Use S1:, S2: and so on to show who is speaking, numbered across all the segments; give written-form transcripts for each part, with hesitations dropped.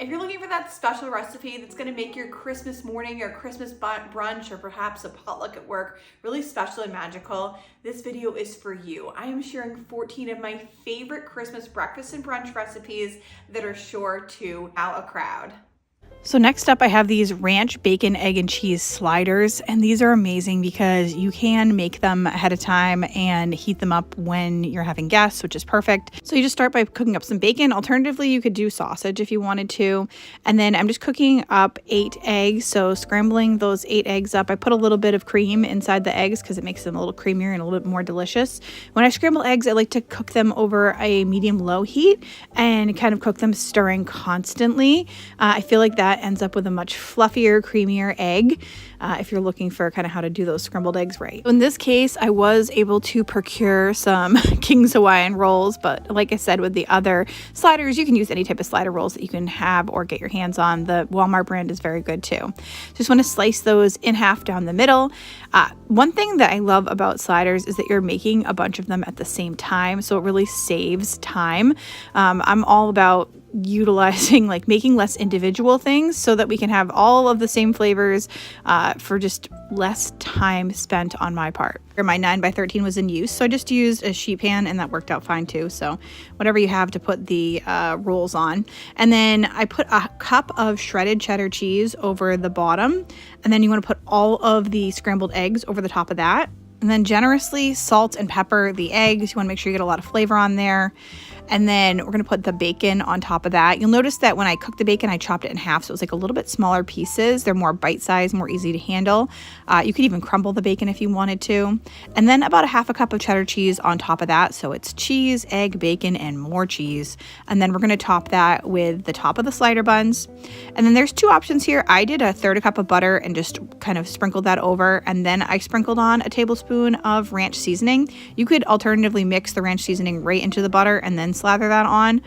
S1: If you're looking for that special recipe that's gonna make your Christmas morning or Christmas brunch or perhaps a potluck at work really special and magical, this video is for you. I am sharing 14 of my favorite Christmas breakfast and brunch recipes that are sure to wow a crowd. So next up, I have these ranch bacon, egg, and cheese sliders, and these are amazing because you can make them ahead of time and heat them up when you're having guests, which is perfect. So you just start by cooking up some bacon. Alternatively, you could do sausage if you wanted to. And then I'm just cooking up 8 eggs, so scrambling those 8 eggs up. I put a little bit of cream inside the eggs because it makes them a little creamier and a little bit more delicious. When I scramble eggs, I like to cook them over a medium-low heat and kind of cook them stirring constantly. I feel like that ends up with a much fluffier, creamier egg if you're looking for kind of how to do those scrambled eggs right. In this case, I was able to procure some King's Hawaiian rolls, but like I said, with the other sliders, you can use any type of slider rolls that you can have or get your hands on. The Walmart brand is very good too. Just want to slice those in half down the middle. One thing that I love about sliders is that you're making a bunch of them at the same time, so it really saves time. I'm all about utilizing making less individual things so that we can have all of the same flavors for just less time spent on my part. My 9x13 was in use, so I just used a sheet pan and that worked out fine too. So whatever you have to put the rolls on. And then I put a cup of shredded cheddar cheese over the bottom, and then you want to put all of the scrambled eggs over the top of that, and then generously salt and pepper the eggs. You want to make sure you get a lot of flavor on there. And then we're going to put the bacon on top of that. You'll notice that when I cooked the bacon, I chopped it in half. So it was a little bit smaller pieces. They're more bite-sized, more easy to handle. You could even crumble the bacon if you wanted to. And then about a half a cup of cheddar cheese on top of that. So it's cheese, egg, bacon, and more cheese. And then we're going to top that with the top of the slider buns. And then there's 2 options here. I did a third a cup of butter and just kind of sprinkled that over. And then I sprinkled on a tablespoon of ranch seasoning. You could alternatively mix the ranch seasoning right into the butter and then slather that on.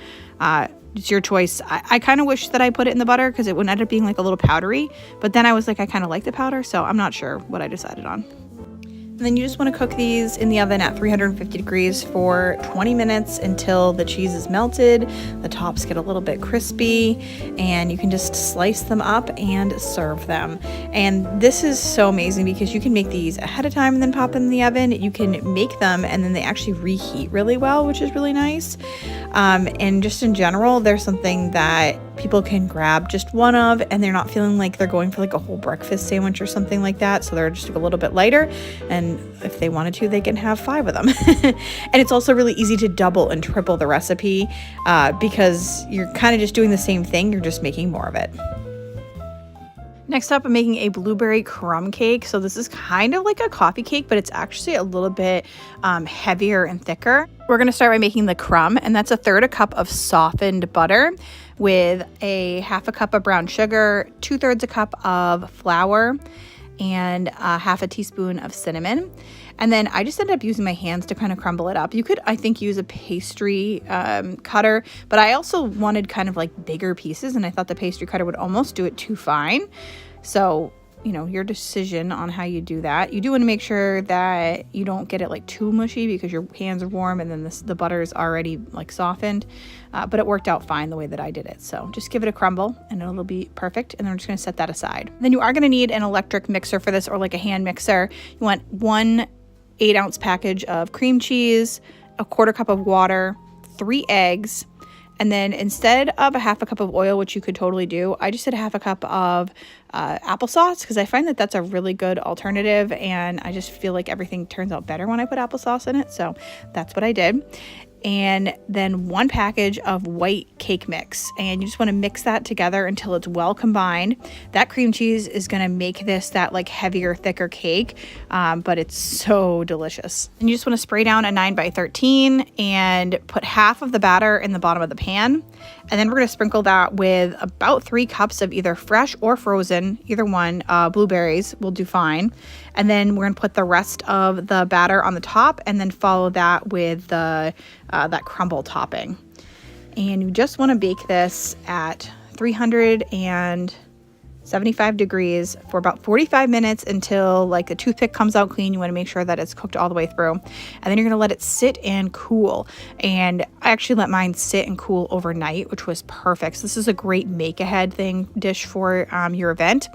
S1: It's your choice. I kind of wish that I put it in the butter because it would end up being a little powdery, but then I was I kind of like the powder, so I'm not sure what I decided on. And then you just want to cook these in the oven at 350 degrees for 20 minutes until the cheese is melted, the tops get a little bit crispy, and you can just slice them up and serve them. And this is so amazing because you can make these ahead of time and then pop them in the oven. You can make them and then they actually reheat really well, which is really nice. And just in general, there's something that people can grab just one of and they're not feeling like they're going for a whole breakfast sandwich or something like that. So they're just a little bit lighter, and if they wanted to, they can have 5 of them. And it's also really easy to double and triple the recipe because you're kind of just doing the same thing, you're just making more of it. Next up, I'm making a blueberry crumb cake. So this is kind of like a coffee cake, but it's actually a little bit heavier and thicker. We're going to start by making the crumb, and that's a third a cup of softened butter with a half a cup of brown sugar, 2/3 a cup of flour, and half a teaspoon of cinnamon. And then I just ended up using my hands to kind of crumble it up. You could, I think, use a pastry cutter, but I also wanted kind of bigger pieces, and I thought the pastry cutter would almost do it too fine. So, your decision on how you do that. You do want to make sure that you don't get it too mushy because your hands are warm and then the butter is already softened. But it worked out fine the way that I did it. So just give it a crumble and it'll be perfect. And then we're just going to set that aside. Then you are going to need an electric mixer for this, or a hand mixer. You want 1 8-ounce package of cream cheese, a 1/4 cup of water, 3 eggs. And then instead of a half a cup of oil, which you could totally do, I just did a half a cup of applesauce because I find that that's a really good alternative, and I just feel like everything turns out better when I put applesauce in it. So that's what I did. And then 1 package of white cake mix, and you just want to mix that together until it's well combined. That cream cheese is going to make this that heavier, thicker cake, but it's so delicious. And you just want to spray down a 9x13 and put half of the batter in the bottom of the pan. And then we're going to sprinkle that with about 3 cups of either fresh or frozen, either one, blueberries will do fine. And then we're going to put the rest of the batter on the top and then follow that with the that crumble topping. And you just want to bake this at 300 and
S2: 75 degrees for about 45 minutes until like the toothpick comes out clean. You want to make sure that it's cooked all the way through. And then you're going to let it sit and cool. And I actually let mine sit and cool overnight, which was perfect. So this is a great make ahead dish for your event.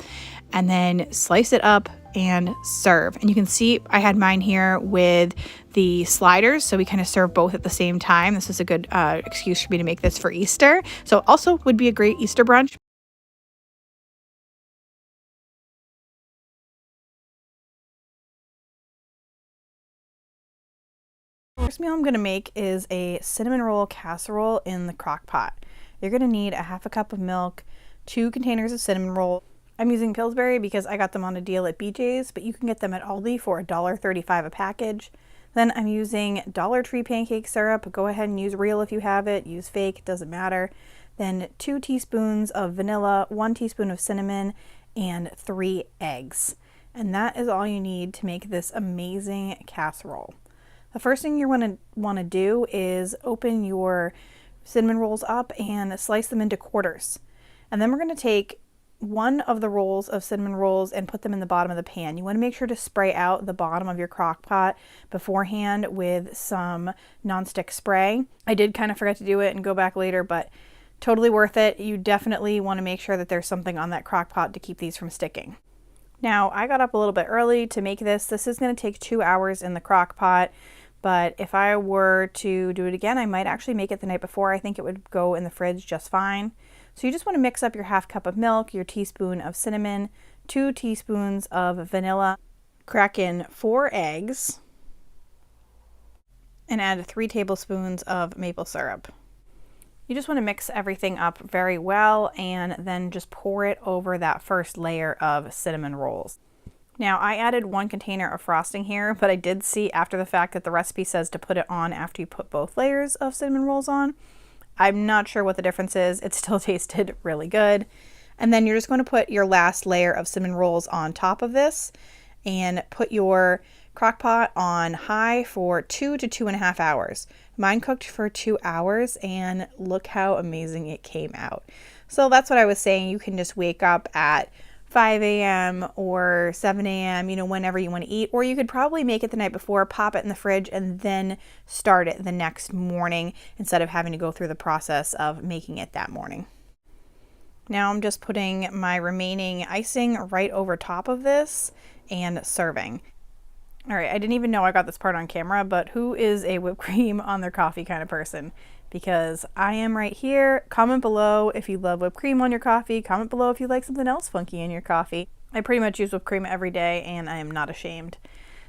S2: And then slice it up and serve. And you can see I had mine here with the sliders, so we kind of serve both at the same time. This is a good excuse for me to make this for Easter. So also would be a great Easter brunch. First meal I'm going to make is a cinnamon roll casserole in the crock pot. You're going to need a half a cup of milk, 2 containers of cinnamon roll. I'm using Pillsbury because I got them on a deal at BJ's, but you can get them at Aldi for $1.35 a package. Then I'm using Dollar Tree pancake syrup. Go ahead and use real if you have it. Use fake, it doesn't matter. Then 2 teaspoons of vanilla, 1 teaspoon of cinnamon, and 3 eggs. And that is all you need to make this amazing casserole. The first thing you're going to want to do is open your cinnamon rolls up and slice them into quarters. And then we're going to take one of the rolls of cinnamon rolls and put them in the bottom of the pan. You want to make sure to spray out the bottom of your crock pot beforehand with some nonstick spray. I did kind of forget to do it and go back later, but totally worth it. You definitely want to make sure that there's something on that crock pot to keep these from sticking. Now, I got up a little bit early to make this. This is going to take 2 hours in the crock pot, but if I were to do it again, I might actually make it the night before. I think it would go in the fridge just fine. So you just want to mix up your half cup of milk, your teaspoon of cinnamon, 2 teaspoons of vanilla, crack in 4 eggs, and add 3 tablespoons of maple syrup. You just want to mix everything up very well and then just pour it over that first layer of cinnamon rolls. Now, I added 1 container of frosting here, but I did see after the fact that the recipe says to put it on after you put both layers of cinnamon rolls on. I'm not sure what the difference is. It still tasted really good. And then you're just going to put your last layer of cinnamon rolls on top of this and put your crock pot on high for 2 to 2.5 hours. Mine cooked for 2 hours and look how amazing it came out. So that's what I was saying. You can just wake up at 5 a.m. or 7 a.m., whenever you want to eat, or you could probably make it the night before, pop it in the fridge, and then start it the next morning instead of having to go through the process of making it that morning. Now I'm just putting my remaining icing right over top of this and serving. All right, I didn't even know I got this part on camera, but who is a whipped cream on their coffee kind of person? Because I am right here. Comment below if you love whipped cream on your coffee. Comment below if you like something else funky in your coffee. I pretty much use whipped cream every day and I am not ashamed.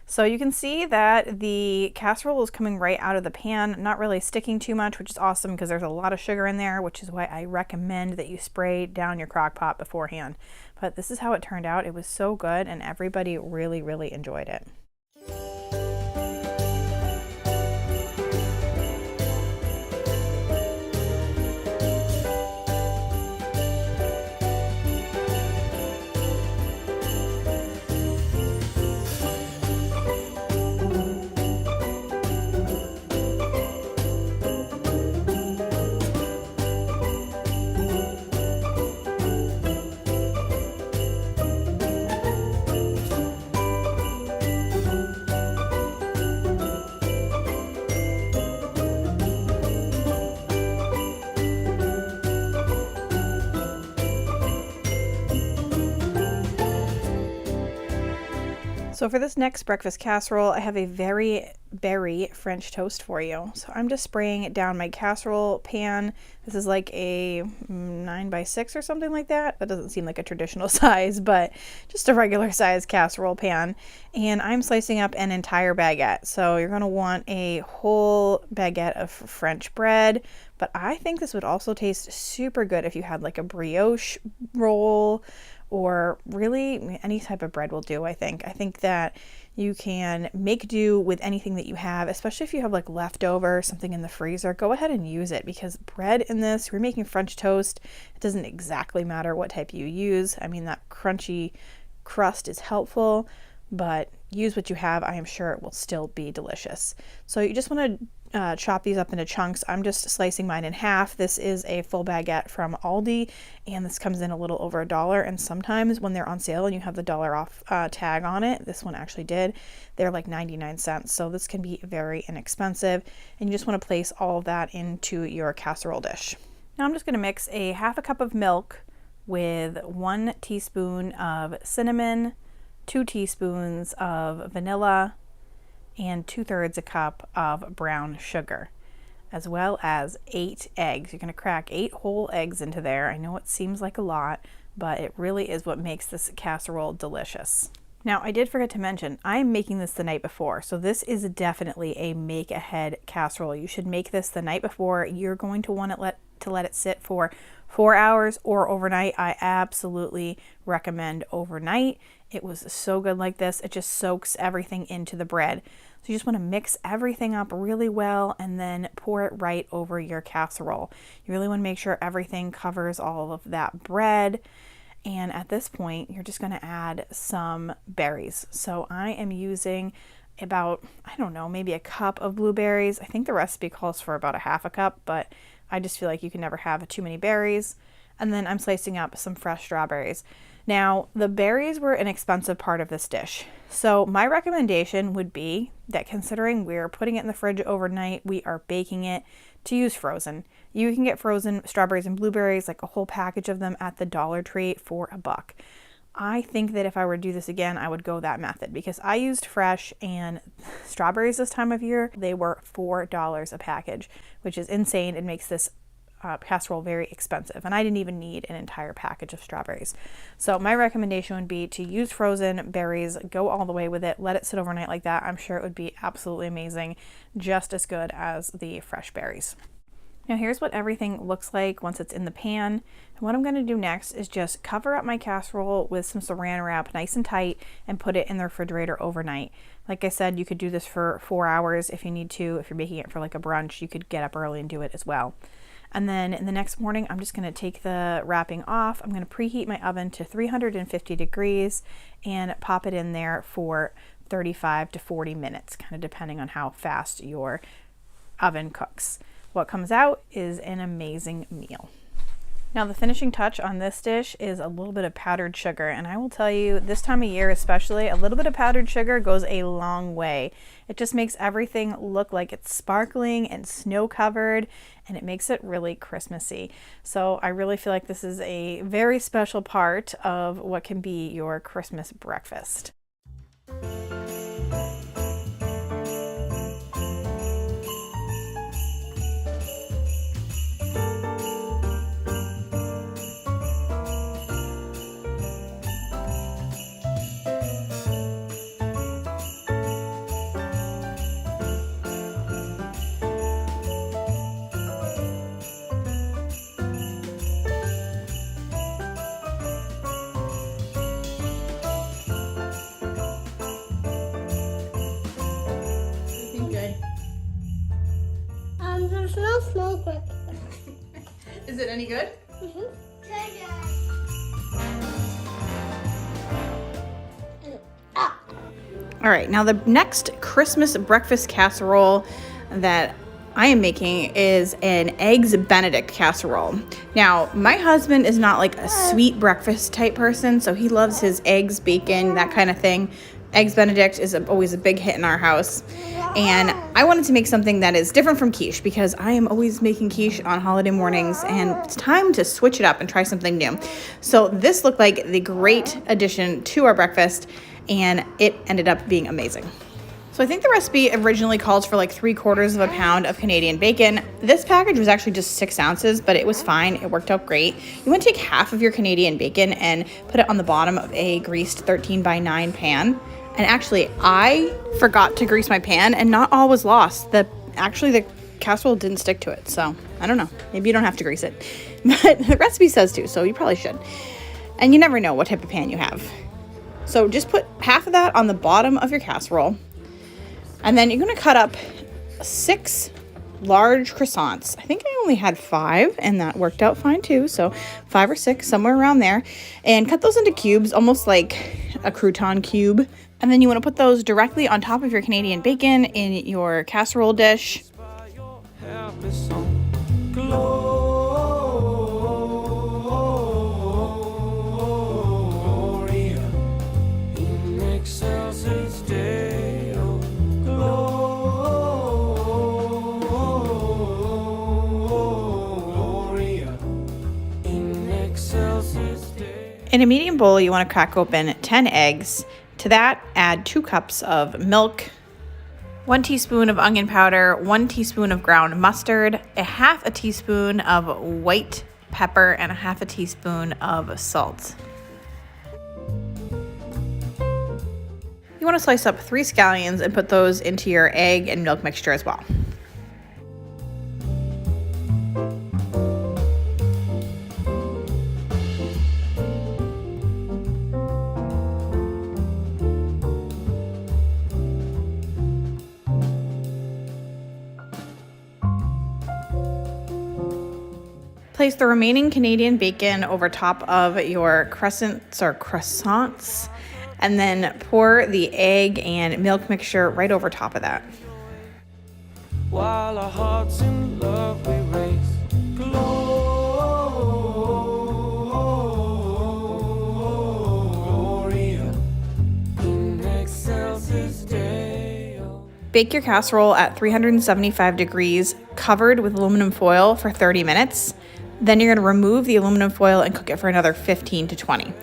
S2: So you can see that the casserole is coming right out of the pan, not really sticking too much, which is awesome because there's a lot of sugar in there, which is why I recommend that you spray down your crock pot beforehand. But this is how it turned out. It was so good and everybody really, really enjoyed it. So for this next breakfast casserole, I have a very berry French toast for you. So I'm just spraying it down my casserole pan. This is like a 9x6 or something like that. That doesn't seem like a traditional size, but just a regular size casserole pan. And I'm slicing up an entire baguette. So you're going to want a whole baguette of French bread, but I think this would also taste super good if you had like a brioche roll, or really any type of bread will do, I think. I think that you can make do with anything that you have, especially if you have like leftover, something in the freezer. Go ahead and use it because bread in this, we're making French toast. It doesn't exactly matter what type you use. I mean, that crunchy crust is helpful, but use what you have. I am sure it will still be delicious. So you just want to chop these up into chunks. I'm just slicing mine in half. This is a full baguette from Aldi, and this comes in a little over $1. And sometimes when they're on sale and you have the $1 off tag on it, this one actually did, they're like 99 cents. So this can be very inexpensive, and you just want to place all of that into your casserole dish. Now I'm just going to mix a half a cup of milk with 1 teaspoon of cinnamon, 2 teaspoons of vanilla, and 2/3 a cup of brown sugar, as well as 8 eggs. You're going to crack 8 whole eggs into there. I know it seems like a lot, but it really is what makes this casserole delicious. Now, I did forget to mention, I'm making this the night before, so this is definitely a make-ahead casserole. You should make this the night before. You're going to want to let it sit for 4 hours or overnight. I absolutely recommend overnight. It was so good like this. It just soaks everything into the bread. So you just want to mix everything up really well and then pour it right over your casserole. You really want to make sure everything covers all of that bread. And at this point, you're just going to add some berries. So I am using about, I don't know, maybe a cup of blueberries. I think the recipe calls for about a half a cup, but I just feel like you can never have too many berries. And then I'm slicing up some fresh strawberries. Now, the berries were an expensive part of this dish. So my recommendation would be that, considering we're putting it in the fridge overnight, we are baking it, to use frozen. You can get frozen strawberries and blueberries, like a whole package of them, at the Dollar Tree for $1. I think that if I were to do this again, I would go that method, because I used fresh, and strawberries this time of year, they were $4 a package, which is insane. It makes this casserole very expensive, and I didn't even need an entire package of strawberries. So my recommendation would be to use frozen berries, go all the way with it, let it sit overnight like that. I'm sure it would be absolutely amazing, just as good as the fresh berries. Now here's what everything looks like once it's in the pan. And what I'm going to do next is just cover up my casserole with some saran wrap nice and tight and put it in the refrigerator overnight. Like I said, you could do this for 4 hours if you need to. If you're making it for like a brunch, you could get up early and do it as well. And then in the next morning, I'm just going to take the wrapping off. I'm going to preheat my oven to 350 degrees and pop it in there for 35 to 40 minutes, kind of depending on how fast your oven cooks. What comes out is an amazing meal. Now the finishing touch on this dish is a little bit of powdered sugar, and I will tell you, this time of year especially, a little bit of powdered sugar goes a long way. It just makes everything look like it's sparkling and snow covered, and it makes it really Christmassy. So I really feel like this is a very special part of what can be your Christmas breakfast.
S3: There's no smoke with it.
S1: Is it any good?
S3: Mm-hmm.
S2: All right, now the next Christmas breakfast casserole that I am making is an Eggs Benedict Casserole. Now, my husband is not like a sweet breakfast type person, so he loves his eggs, bacon, that kind of thing. Eggs Benedict is always a big hit in our house. And I wanted to make something that is different from quiche, because I am always making quiche on holiday mornings, and it's time to switch it up and try something new. So this looked like the great addition to our breakfast, and it ended up being amazing. So I think the recipe originally calls for like 3/4 of a pound of Canadian bacon. This package was actually just 6 ounces, but it was fine. It worked out great. You want to take half of your Canadian bacon and put it on the bottom of a greased 13x9 pan. And actually, I forgot to grease my pan, and not all was lost. The casserole didn't stick to it, so I don't know. Maybe you don't have to grease it. But the recipe says to, so you probably should. And you never know what type of pan you have. So just put half of that on the bottom of your casserole. And then you're going to cut up 6 large croissants. I think I only had 5, and that worked out fine too. So 5 or 6, somewhere around there. And cut those into cubes, almost like a crouton cube. And then you want to put those directly on top of your Canadian bacon in your casserole dish. In a medium bowl, you want to crack open 10 eggs. To that, add 2 cups of milk, 1 teaspoon of onion powder, 1 teaspoon of ground mustard, a half a teaspoon of white pepper, and a half a teaspoon of salt. You want to slice up 3 scallions and put those into your egg and milk mixture as well. Place the remaining Canadian bacon over top of your croissants, and then pour the egg and milk mixture right over top of that. While our hearts in love we race, Gloria in excelsis Deo. Bake your casserole at 375 degrees, covered with aluminum foil for 30 minutes. Then you're going to remove the aluminum foil and cook it for another 15 to 20.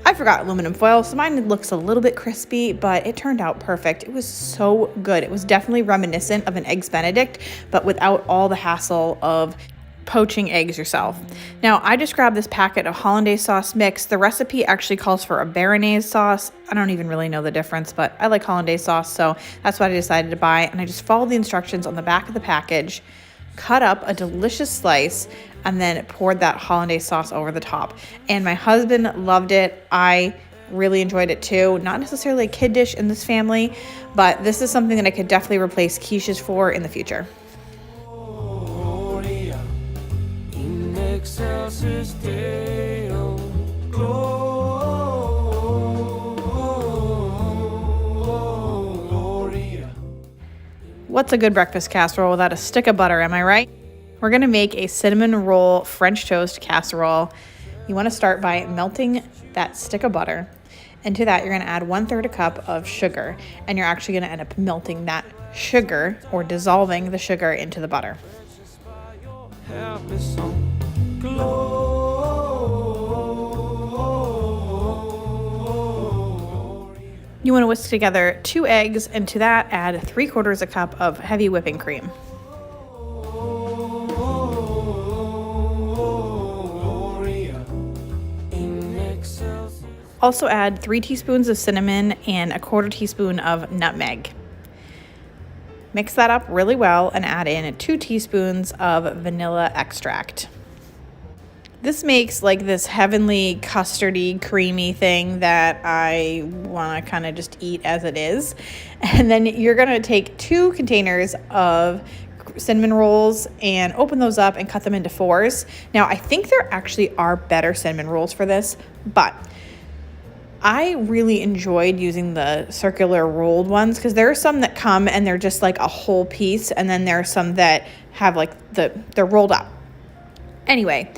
S2: I forgot aluminum foil, so mine looks a little bit crispy, but it turned out perfect. It was so good. It was definitely reminiscent of an Eggs Benedict, but without all the hassle of poaching eggs yourself. Now, I just grabbed this packet of hollandaise sauce mix. The recipe actually calls for a béarnaise sauce. I don't even really know the difference, but I like hollandaise sauce, so that's what I decided to buy. And I just followed the instructions on the back of the package, cut up a delicious slice, and then poured that hollandaise sauce over the top. And my husband loved it. I really enjoyed it too. Not necessarily a kid dish in this family, but this is something that I could definitely replace quiches for in the future. What's a good breakfast casserole without a stick of butter, am I right? We're gonna make a cinnamon roll French toast casserole. You wanna start by melting that stick of butter. And to that, you're gonna add 1/3 cup of sugar. And you're actually gonna end up melting that sugar or dissolving the sugar into the butter. You wanna whisk together 2 eggs, and to that, add 3/4 cup of heavy whipping cream. Also add 3 teaspoons of cinnamon and 1/4 teaspoon of nutmeg. Mix that up really well and add in 2 teaspoons of vanilla extract. This makes like this heavenly custardy creamy thing that I want to kind of just eat as it is. And then you're going to take 2 containers of cinnamon rolls and open those up and cut them into 4s. Now I think there actually are better cinnamon rolls for this, but I really enjoyed using the circular rolled ones because there are some that come and they're just like a whole piece, and then there are some that have like they're rolled up. Anyway,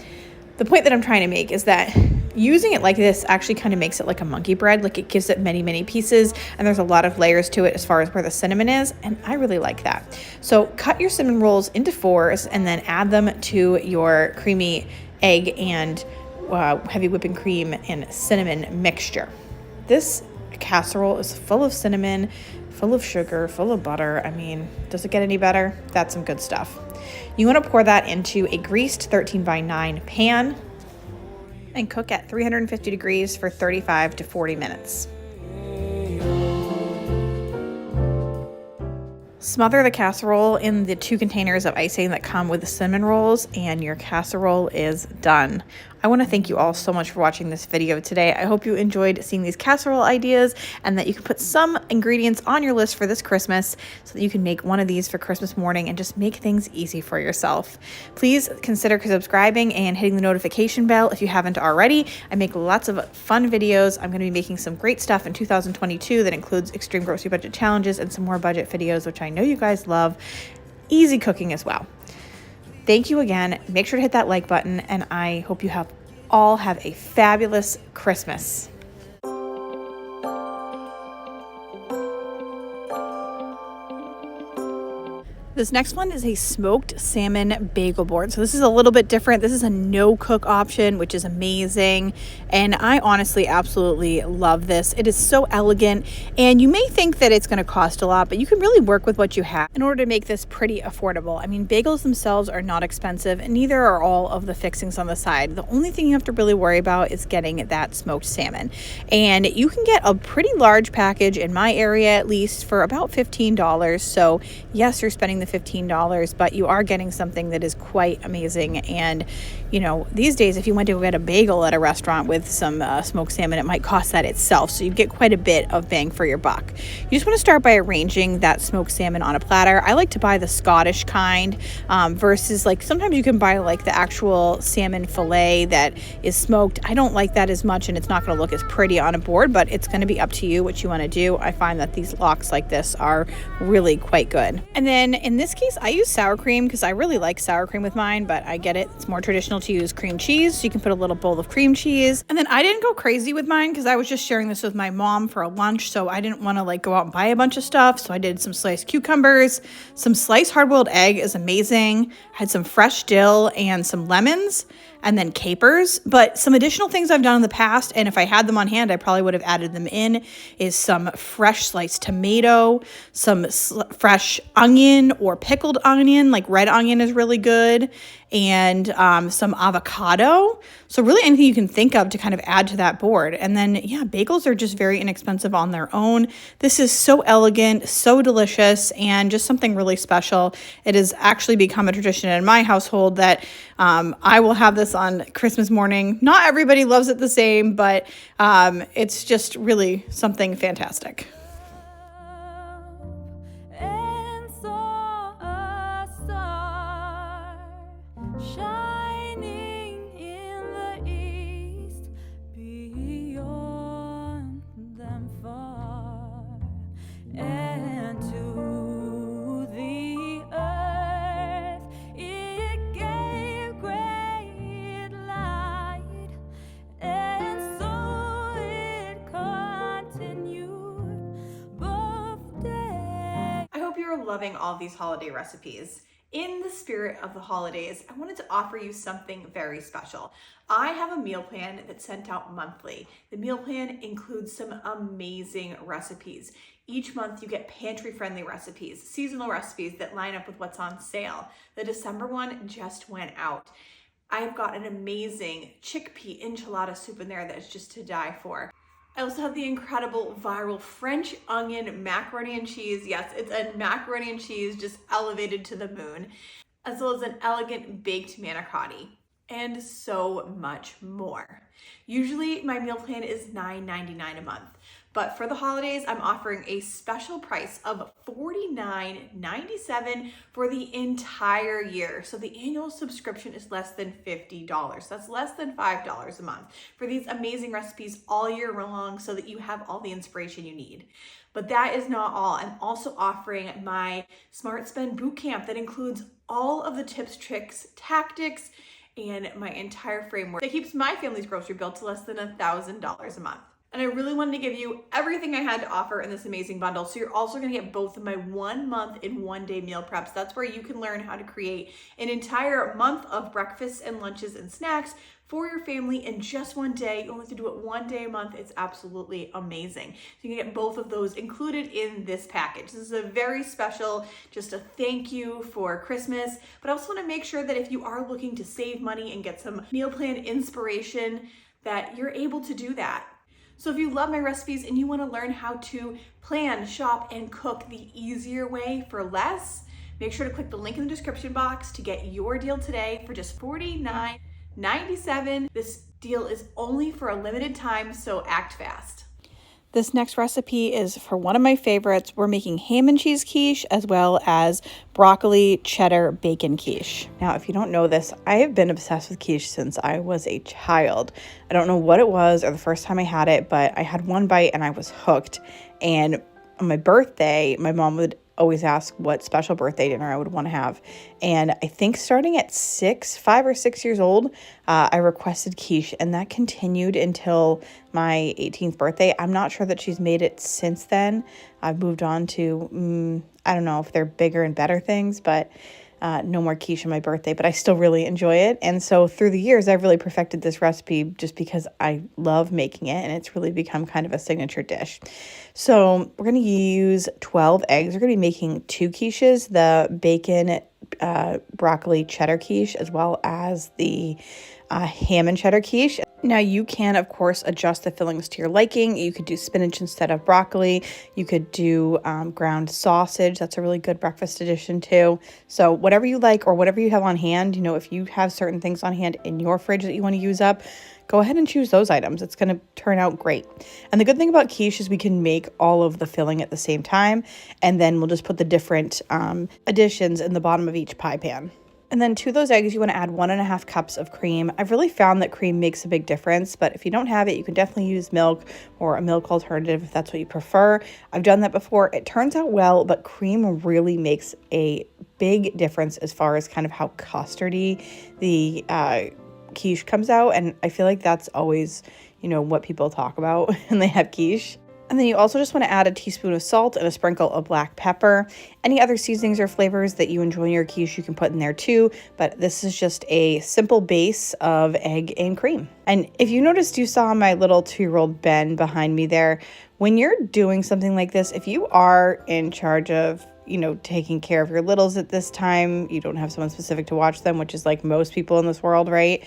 S2: the point that I'm trying to make is that using it like this actually kind of makes it like a monkey bread. Like it gives it many, many pieces, and there's a lot of layers to it as far as where the cinnamon is, and I really like that. So cut your cinnamon rolls into 4s and then add them to your creamy egg and heavy whipping cream and cinnamon mixture. This casserole is full of cinnamon, full of sugar, full of butter. I mean, does it get any better? That's some good stuff. You want to pour that into a greased 13x9 pan and cook at 350 degrees for 35 to 40 minutes. Smother the casserole in the 2 containers of icing that come with the cinnamon rolls, and your casserole is done. I want to thank you all so much for watching this video today. I hope you enjoyed seeing these casserole ideas and that you can put some ingredients on your list for this Christmas so that you can make one of these for Christmas morning and just make things easy for yourself. Please consider subscribing and hitting the notification bell if you haven't already. I make lots of fun videos. I'm going to be making some great stuff in 2022 that includes extreme grocery budget challenges and some more budget videos, which I know you guys love. Easy cooking as well. Thank you again. Make sure to hit that like button, and I hope you all have a fabulous Christmas. This next one is a smoked salmon bagel board. So this is a little bit different. This is a no-cook option, which is amazing. And I honestly absolutely love this. It is so elegant, and you may think that it's going to cost a lot, but you can really work with what you have in order to make this pretty affordable. I mean, bagels themselves are not expensive, and neither are all of the fixings on the side. The only thing you have to really worry about is getting that smoked salmon. And you can get a pretty large package, in my area at least, for about $15. So yes, you're spending the $15, but you are getting something that is quite amazing. And you know, these days if you went to go get a bagel at a restaurant with some smoked salmon, it might cost that itself, so you get quite a bit of bang for your buck. You just want to start by arranging that smoked salmon on a platter. I like to buy the Scottish kind versus, like, sometimes you can buy like the actual salmon fillet that is smoked. I don't like that as much, and it's not going to look as pretty on a board, but it's going to be up to you what you want to do. I find that these lox like this are really quite good. And then in this case, I use sour cream because I really like sour cream with mine, but I get it. It's more traditional to use cream cheese. So you can put a little bowl of cream cheese. And then I didn't go crazy with mine because I was just sharing this with my mom for a lunch. So I didn't want to like go out and buy a bunch of stuff. So I did some sliced cucumbers, some sliced hard-boiled egg is amazing. I had some fresh dill and some lemons, and then capers. But some additional things I've done in the past, and if I had them on hand, I probably would have added them in, is some fresh sliced tomato, some fresh onion or pickled onion, like red onion is really good, and some avocado. So really anything you can think of to kind of add to that board. And then, yeah, bagels are just very inexpensive on their own. This is so elegant, so delicious, and just something really special. It has actually become a tradition in my household that I will have this on Christmas morning. Not everybody loves it the same, but it's just really something fantastic.
S1: Loving all these holiday recipes. In the spirit of the holidays, I wanted to offer you something very special. I have a meal plan that's sent out monthly. The meal plan includes some amazing recipes. Each month you get pantry-friendly recipes, seasonal recipes that line up with what's on sale. The December one just went out. I've got an amazing chickpea enchilada soup in there that's just to die for. I also have the incredible viral French onion macaroni and cheese. Yes, it's a macaroni and cheese just elevated to the moon, as well as an elegant baked manicotti, and so much more. Usually my meal plan is $9.99 a month, but for the holidays, I'm offering a special price of $49.97 for the entire year. So the annual subscription is less than $50. That's less than $5 a month for these amazing recipes all year long, so that you have all the inspiration you need. But that is not all. I'm also offering my Smart Spend Bootcamp that includes all of the tips, tricks, tactics, and my entire framework that keeps my family's grocery bill to less than $1,000 a month. And I really wanted to give you everything I had to offer in this amazing bundle. So you're also gonna get both of my 1 month and 1 day meal preps. That's where you can learn how to create an entire month of breakfasts and lunches and snacks for your family in just 1 day. You only have to do it 1 day a month. It's absolutely amazing. So you can get both of those included in this package. This is a very special, just a thank you for Christmas. But I also wanna make sure that if you are looking to save money and get some meal plan inspiration, that you're able to do that. So if you love my recipes and you want to learn how to plan, shop, and cook the easier way for less, make sure to click the link in the description box to get your deal today for just $49.97. This deal is only for a limited time, so act fast.
S2: This next recipe is for one of my favorites. We're making ham and cheese quiche as well as broccoli cheddar bacon quiche. Now, if you don't know this, I have been obsessed with quiche since I was a child. I don't know what it was or the first time I had it, but I had one bite and I was hooked. And on my birthday, my mom would always ask what special birthday dinner I would want to have. And I think starting at 5 or 6 years old, I requested quiche, and that continued until my 18th birthday. I'm not sure that she's made it since then. I've moved on to, I don't know if they're bigger and better things, but no more quiche on my birthday, but I still really enjoy it. And so through the years, I've really perfected this recipe just because I love making it, and it's really become kind of a signature dish. So we're going to use 12 eggs. We're going to be making 2 quiches, the bacon, broccoli, cheddar quiche, as well as the ham and cheddar quiche. Now you can, of course, adjust the fillings to your liking. You could do spinach instead of broccoli. You could do ground sausage. That's a really good breakfast addition too. So whatever you like or whatever you have on hand, if you have certain things on hand in your fridge that you want to use up, go ahead and choose those items. It's going to turn out great. And the good thing about quiche is we can make all of the filling at the same time, and then we'll just put the different additions in the bottom of each pie pan. And then to those eggs, you want to add 1.5 cups of cream. I've really found that cream makes a big difference, but if you don't have it, you can definitely use milk or a milk alternative if that's what you prefer. I've done that before. It turns out well, but cream really makes a big difference as far as kind of how custardy the quiche comes out. And I feel like that's always, what people talk about when they have quiche. And then you also just want to add a teaspoon of salt and a sprinkle of black pepper. Any other seasonings or flavors that you enjoy in your quiche, you can put in there too. But this is just a simple base of egg and cream. And if you noticed, you saw my little 2-year-old Ben behind me there. When you're doing something like this, if you are in charge of taking care of your littles at this time, you don't have someone specific to watch them, which is like most people in this world, right?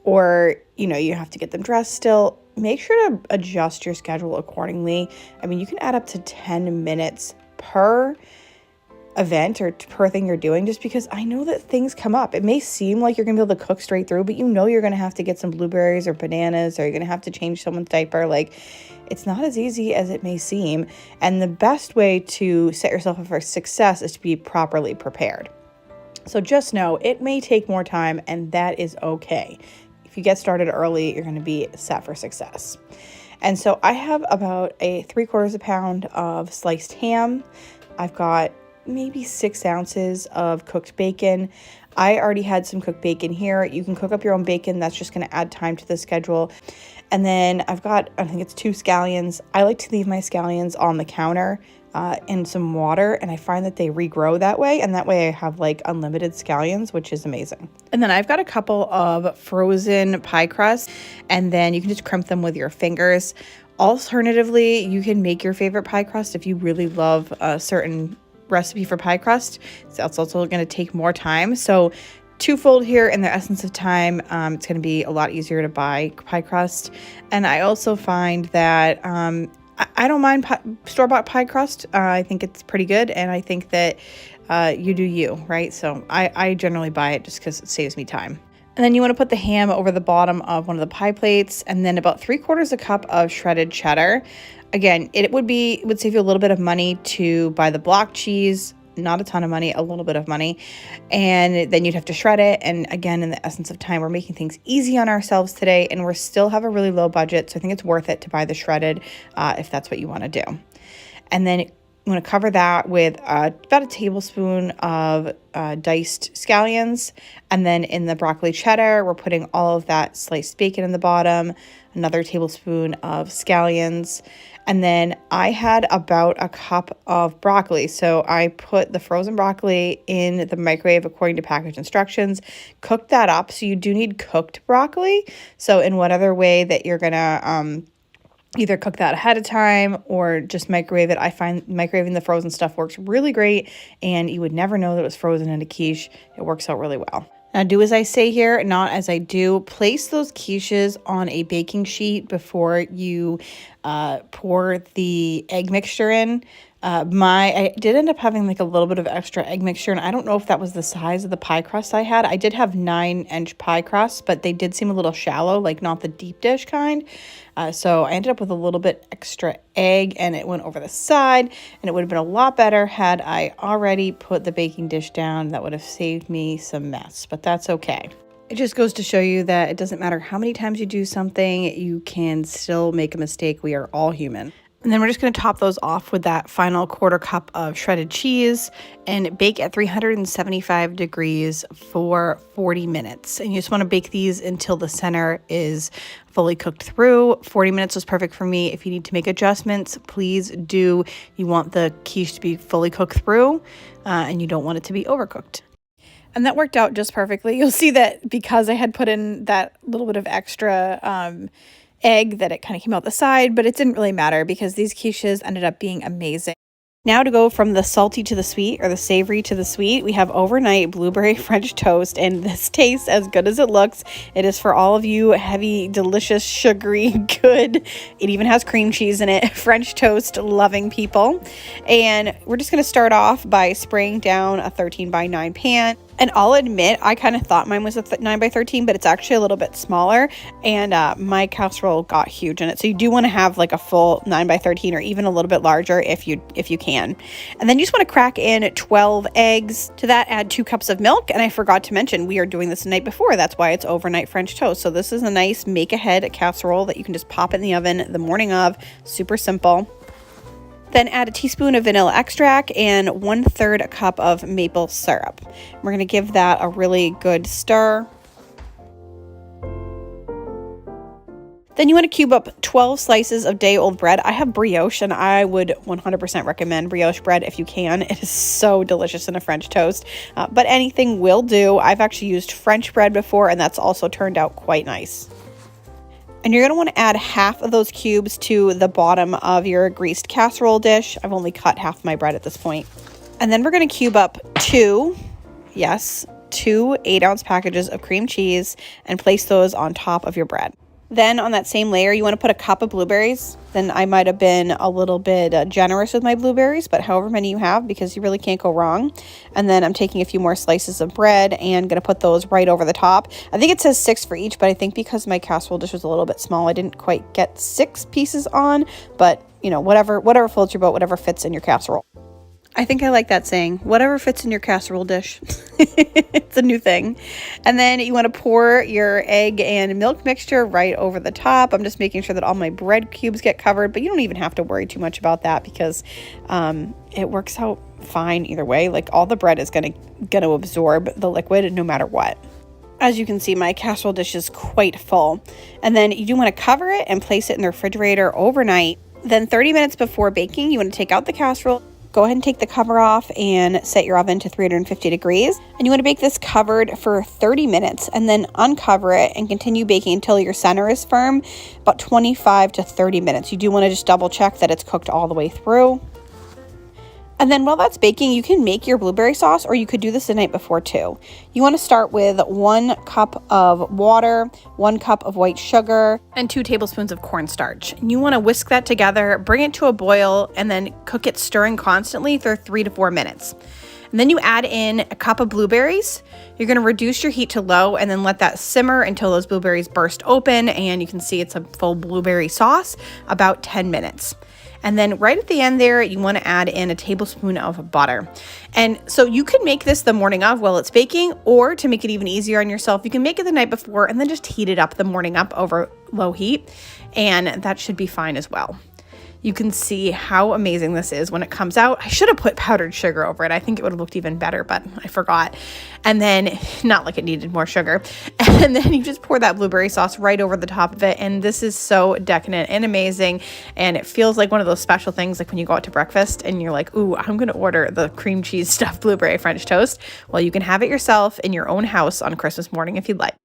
S2: Or, you have to get them dressed still. Make sure to adjust your schedule accordingly. I mean, you can add up to 10 minutes per event or per thing you're doing, just because I know that things come up. It may seem like you're gonna be able to cook straight through, but you're gonna have to get some blueberries or bananas, or you're gonna have to change someone's diaper. Like, it's not as easy as it may seem. And the best way to set yourself up for success is to be properly prepared. So just know it may take more time, and that is okay. If you get started early, you're going to be set for success. And so I have about a 3/4 pound of sliced ham. I've got maybe 6 ounces of cooked bacon. I already had some cooked bacon here. You can cook up your own bacon. That's just going to add time to the schedule. And then I've got, I think it's 2 scallions. I like to leave my scallions on the counter in some water, and I find that they regrow that way, and that way I have like unlimited scallions, which is amazing. And then I've got a couple of frozen pie crusts, and then you can just crimp them with your fingers. Alternatively, you can make your favorite pie crust if you really love a certain recipe for pie crust. So that's also going to take more time. So twofold here in the essence of time. It's going to be a lot easier to buy pie crust. And I also find that I don't mind store-bought pie crust. I think it's pretty good, and I think that you do you, right? So I generally buy it just because it saves me time. And then you want to put the ham over the bottom of one of the pie plates, and then about 3/4 cup of shredded cheddar. Again, it would save you a little bit of money to buy the block cheese. Not a ton of money, a little bit of money. And then you'd have to shred it. And again, in the essence of time, we're making things easy on ourselves today, and we still have a really low budget. So I think it's worth it to buy the shredded if that's what you want to do. And then I'm going to cover that with about a tablespoon of diced scallions. And then in the broccoli cheddar, we're putting all of that sliced bacon in the bottom, another tablespoon of scallions. And then I had about a cup of broccoli. So I put the frozen broccoli in the microwave according to package instructions, cooked that up. So you do need cooked broccoli. So in whatever way that you're going to either cook that ahead of time or just microwave it. I find microwaving the frozen stuff works really great, and you would never know that it was frozen in a quiche. It works out really well. Now do as I say here, not as I do. Place those quiches on a baking sheet before you pour the egg mixture in. I did end up having like a little bit of extra egg mixture, and I don't know if that was the size of the pie crust I had. I did have 9-inch pie crusts, but they did seem a little shallow, like not the deep dish kind. So I ended up with a little bit extra egg, and it went over the side, and it would have been a lot better had I already put the baking dish down. That would have saved me some mess, but that's okay. It just goes to show you that it doesn't matter how many times you do something, you can still make a mistake. We are all human. And then we're just going to top those off with that final 1/4 cup of shredded cheese and bake at 375 degrees for 40 minutes. And you just want to bake these until the center is fully cooked through. 40 minutes was perfect for me. If you need to make adjustments, please do. You want the quiche to be fully cooked through and you don't want it to be overcooked. And that worked out just perfectly. You'll see that because I had put in that little bit of extra egg that it kind of came out the side, but it didn't really matter because these quiches ended up being amazing. Now to go from the salty to the sweet, or the savory to the sweet, we have overnight blueberry French toast, and this tastes as good as it looks. It is for all of you heavy, delicious, sugary, good. It even has cream cheese in it. French toast loving people. And we're just going to start off by spraying down a 13 by 9 pan. And I'll admit, I kind of thought mine was a 9 by 13, but it's actually a little bit smaller. And my casserole got huge in it. So you do want to have like a full 9 by 13 or even a little bit larger if you can. And then you just want to crack in 12 eggs. To that, add 2 cups of milk. And I forgot to mention, we are doing this the night before. That's why it's overnight French toast. So this is a nice make-ahead casserole that you can just pop in the oven the morning of. Super simple. Then add a teaspoon of vanilla extract and 1/3 cup of maple syrup. We're going to give that a really good stir. Then you want to cube up 12 slices of day-old bread. I have brioche, and I would 100% recommend brioche bread if you can. It is so delicious in a French toast, but anything will do. I've actually used French bread before, and that's also turned out quite nice. And you're going to want to add half of those cubes to the bottom of your greased casserole dish. I've only cut half my bread at this point. And then we're going to cube up 2 8-ounce packages of cream cheese and place those on top of your bread. Then on that same layer, you want to put a cup of blueberries. Then I might have been a little bit generous with my blueberries, but however many you have, because you really can't go wrong. And then I'm taking a few more slices of bread and going to put those right over the top. I think it says 6 for each, but I think because my casserole dish was a little bit small, I didn't quite get 6 pieces on. But, you know, whatever floats your boat, whatever fits in your casserole. I think I like that saying, whatever fits in your casserole dish. It's a new thing. And then you want to pour your egg and milk mixture right over the top. I'm just making sure that all my bread cubes get covered, but you don't even have to worry too much about that because it works out fine either way. Like all the bread is gonna absorb the liquid no matter what. As you can see, my casserole dish is quite full. And then you do want to cover it and place it in the refrigerator overnight. Then 30 minutes before baking, you want to take out the casserole. Go ahead and take the cover off and set your oven to 350 degrees. And you want to bake this covered for 30 minutes and then uncover it and continue baking until your center is firm, about 25 to 30 minutes. You do want to just double check that it's cooked all the way through. And then while that's baking, you can make your blueberry sauce, or you could do this the night before too. You want to start with 1 cup of water, 1 cup of white sugar, and 2 tablespoons of cornstarch. And you want to whisk that together, bring it to a boil, and then cook it stirring constantly for 3 to 4 minutes. And then you add in a cup of blueberries. You're going to reduce your heat to low and then let that simmer until those blueberries burst open, and you can see it's a full blueberry sauce, about 10 minutes. And then right at the end there, you want to add in a tablespoon of butter. And so you can make this the morning of while it's baking, or to make it even easier on yourself, you can make it the night before and then just heat it up the morning up over low heat. And that should be fine as well. You can see how amazing this is when it comes out. I should have put powdered sugar over it. I think it would have looked even better, but I forgot. And then, not like it needed more sugar. And then you just pour that blueberry sauce right over the top of it. And this is so decadent and amazing. And it feels like one of those special things, like when you go out to breakfast and you're like, ooh, I'm going to order the cream cheese stuffed blueberry French toast. Well, you can have it yourself in your own house on Christmas morning if you'd like.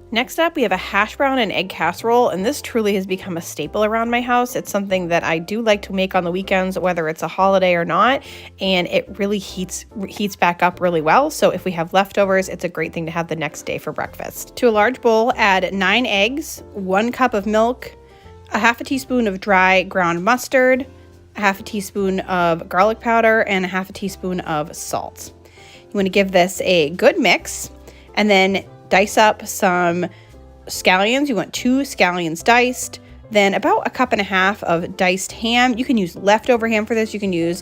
S2: Next up, we have a hash brown and egg casserole, and this truly has become a staple around my house. It's something that I do like to make on the weekends, whether it's a holiday or not, and it really heats back up really well. So if we have leftovers, it's a great thing to have the next day for breakfast. To a large bowl, add 9 eggs, 1 cup of milk, a half a teaspoon of dry ground mustard, a half a teaspoon of garlic powder, and a half a teaspoon of salt. You want to give this a good mix, and then dice up some scallions. You want 2 scallions diced, Then about 1.5 cups of diced ham. You can use leftover ham for this. You can use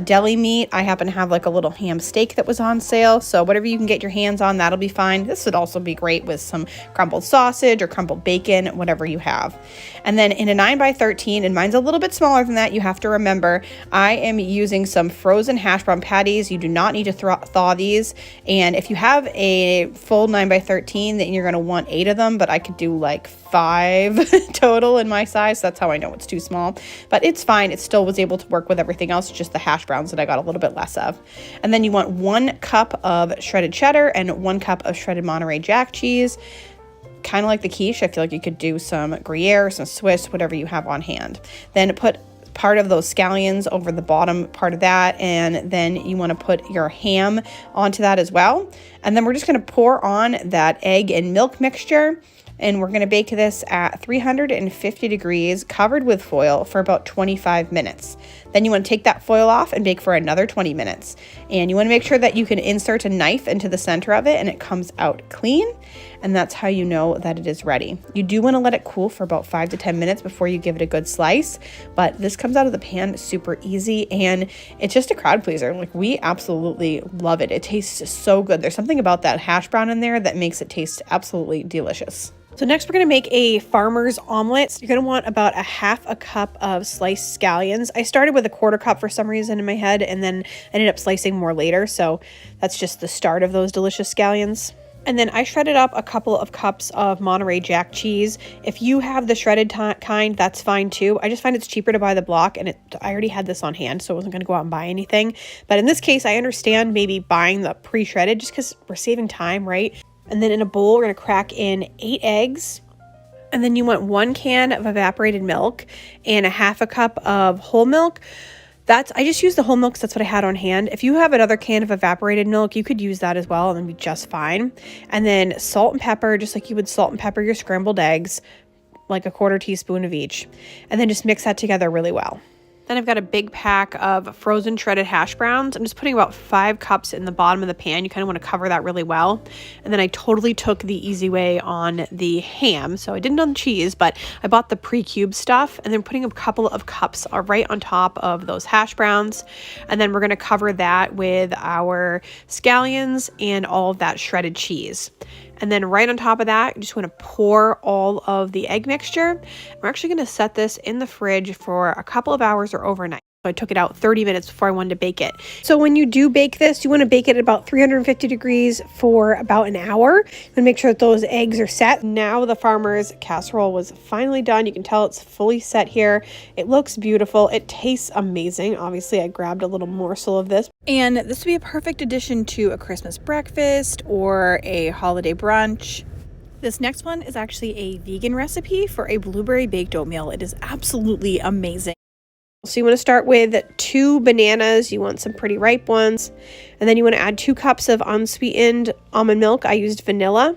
S2: deli meat. I happen to have like a little ham steak that was on sale. So whatever you can get your hands on, that'll be fine. This would also be great with some crumbled sausage or crumbled bacon, whatever you have. And then in a 9x13, and mine's a little bit smaller than that, you have to remember, I am using some frozen hash brown patties. You do not need to thaw these. And if you have a full 9x13, then you're going to want 8 of them, but I could do like 5 total in my size. So that's how I know it's too small, but it's fine. It still was able to work with everything else, just the hash browns that I got a little bit less of. And then you want 1 cup of shredded cheddar and 1 cup of shredded Monterey Jack cheese. Kind of like the quiche. I feel like you could do some Gruyere, some Swiss, whatever you have on hand. Then put part of those scallions over the bottom part of that, and then you want to put your ham onto that as well. And then we're just going to pour on that egg and milk mixture, and we're going to bake this at 350 degrees covered with foil for about 25 minutes. Then you want to take that foil off and bake for another 20 minutes. And you want to make sure that you can insert a knife into the center of it and it comes out clean. And that's how you know that it is ready. You do want to let it cool for about 5 to 10 minutes before you give it a good slice, but this comes out of the pan super easy, and it's just a crowd pleaser. Like, we absolutely love it. It tastes so good. There's something about that hash brown in there that makes it taste absolutely delicious. So next we're going to make a farmer's omelet. So you're going to want about 1/2 cup of sliced scallions. I started with 1/4 cup for some reason in my head, and then ended up slicing more later. So that's just the start of those delicious scallions. And then I shredded up a couple of cups of Monterey Jack cheese. If you have the shredded kind, that's fine too. I just find it's cheaper to buy the block, and I already had this on hand, so I wasn't going to go out and buy anything. But in this case, I understand maybe buying the pre-shredded just because we're saving time, right? And then in a bowl, we're going to crack in 8 eggs. And then you want 1 can of evaporated milk and 1/2 cup of whole milk. I just used the whole milk because that's what I had on hand. If you have another can of evaporated milk, you could use that as well and then be just fine. And then salt and pepper, just like you would salt and pepper your scrambled eggs, like 1/4 teaspoon of each. And then just mix that together really well. Then I've got a big pack of frozen shredded hash browns. I'm just putting about 5 cups in the bottom of the pan. You kind of want to cover that really well. And then I totally took the easy way on the ham. So I didn't on the cheese, but I bought the pre-cube stuff, and then putting a couple of cups right on top of those hash browns. And then we're going to cover that with our scallions and all of that shredded cheese. And then right on top of that, you just want to pour all of the egg mixture. We're actually going to set this in the fridge for a couple of hours or overnight. So I took it out 30 minutes before I wanted to bake it. So when you do bake this, you want to bake it at about 350 degrees for about an hour. You want to make sure that those eggs are set. Now the farmer's casserole was finally done. You can tell it's fully set here. It looks beautiful. It tastes amazing. Obviously, I grabbed a little morsel of this. And this would be a perfect addition to a Christmas breakfast or a holiday brunch. This next one is actually a vegan recipe for a blueberry baked oatmeal. It is absolutely amazing. So you want to start with 2 bananas. You want some pretty ripe ones. And then you want to add 2 cups of unsweetened almond milk. I used vanilla.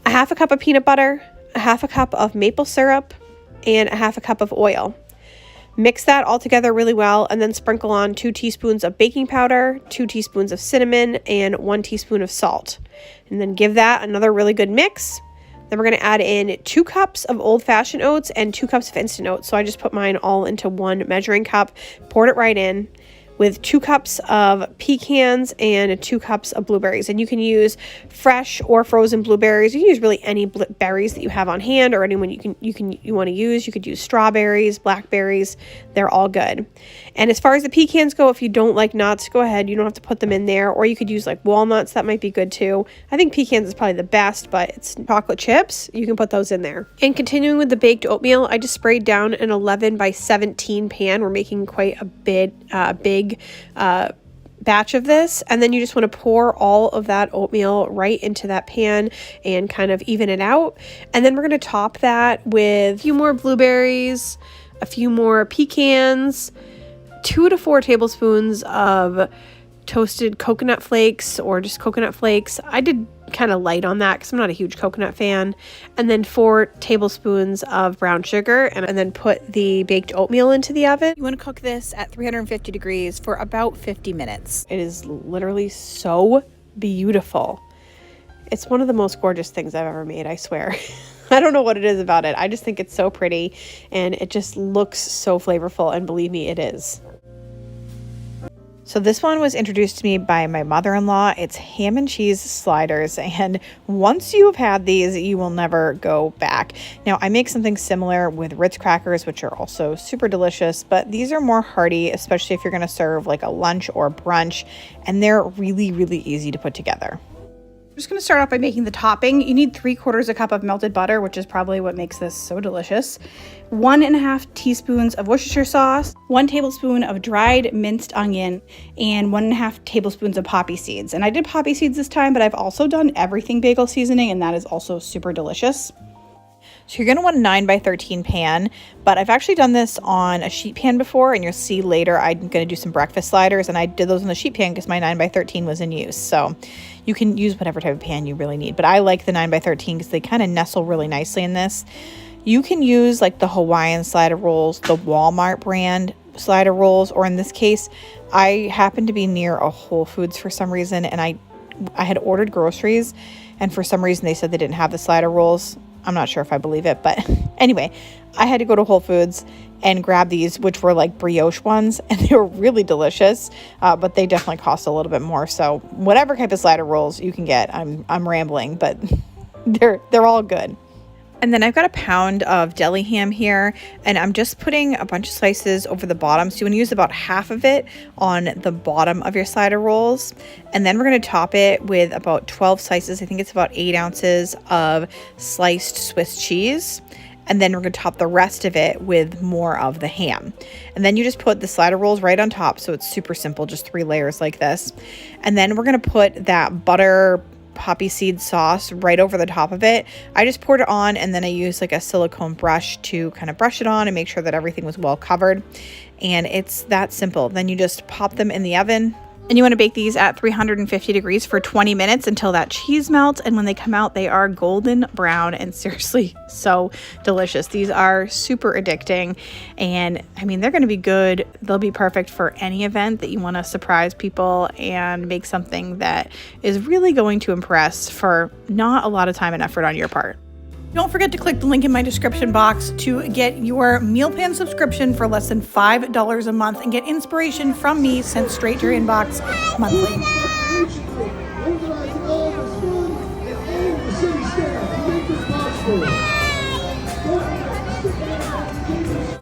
S2: 1/2 cup of peanut butter. 1/2 cup of maple syrup. And 1/2 cup of oil. Mix that all together really well, and then sprinkle on 2 teaspoons of baking powder, 2 teaspoons of cinnamon, and 1 teaspoon of salt. And then give that another really good mix. Then we're going to add in 2 cups of old-fashioned oats and 2 cups of instant oats. So I just put mine all into 1 measuring cup, poured it right in, with 2 cups of pecans and 2 cups of blueberries. And you can use fresh or frozen blueberries. You can use really any berries that you have on hand, or anyone you want to use. You could use strawberries, blackberries. They're all good. And as far as the pecans go, if you don't like nuts, go ahead. You don't have to put them in there. Or you could use like walnuts. That might be good too. I think pecans is probably the best, but it's chocolate chips. You can put those in there. And continuing with the baked oatmeal, I just sprayed down an 11 by 17 pan. We're making quite a big batch of this, and then you just want to pour all of that oatmeal right into that pan and kind of even it out. And then we're going to top that with a few more blueberries, a few more pecans, 2 to 4 tablespoons of toasted coconut flakes or just coconut flakes. I did kind of light on that because I'm not a huge coconut fan. And then 4 tablespoons of brown sugar, and then put the baked oatmeal into the oven. You want to cook this at 350 degrees for about 50 minutes. It is literally so beautiful. It's one of the most gorgeous things I've ever made, I swear.
S4: I don't know what it is about it. I just think it's so pretty and it just looks so flavorful, and believe me, it is.
S2: So this one was introduced to me by my mother-in-law. It's ham and cheese sliders, and once you've had these, you will never go back. Now, I make something similar with Ritz crackers, which are also super delicious, but these are more hearty, especially if you're going to serve like a lunch or brunch, and they're really, really easy to put together. I'm just going to start off by making the topping. You need 3/4 cup of melted butter, which is probably what makes this so delicious. 1.5 teaspoons of Worcestershire sauce, 1 tablespoon of dried minced onion, and 1.5 tablespoons of poppy seeds. And I did poppy seeds this time, but I've also done everything bagel seasoning, and that is also super delicious. So you're going to want a 9x13 pan, but I've actually done this on a sheet pan before, and you'll see later I'm going to do some breakfast sliders, and I did those on the sheet pan because my 9x13 was in use. So you can use whatever type of pan you really need, but I like the 9x13 because they kind of nestle really nicely in this. You can use like the Hawaiian slider rolls, the Walmart brand slider rolls, or in this case, I happened to be near a Whole Foods for some reason, and I had ordered groceries, and for some reason they said they didn't have the slider rolls. I'm not sure if I believe it, but anyway, I had to go to Whole Foods and grab these, which were like brioche ones, and they were really delicious, but they definitely cost a little bit more. So whatever type of slider rolls you can get, I'm rambling, but they're all good. And then I've got a pound of deli ham here, and I'm just putting a bunch of slices over the bottom. So you want to use about half of it on the bottom of your slider rolls. And then we're going to top it with about 12 slices. I think it's about 8 ounces of sliced Swiss cheese. And then we're going to top the rest of it with more of the ham. And then you just put the slider rolls right on top. So it's super simple, just 3 layers like this. And then we're going to put that butter poppy seed sauce right over the top of it. I just poured it on, and then I used like a silicone brush to kind of brush it on and make sure that everything was well covered. And it's that simple. Then you just pop them in the oven. And you want to bake these at 350 degrees for 20 minutes until that cheese melts. And when they come out, they are golden brown and seriously so delicious. These are super addicting. And I mean, they're going to be good. They'll be perfect for any event that you want to surprise people and make something that is really going to impress for not a lot of time and effort on your part. Don't forget to click the link in my description box to get your meal plan subscription for less than $5 a month and get inspiration from me sent straight to your inbox monthly.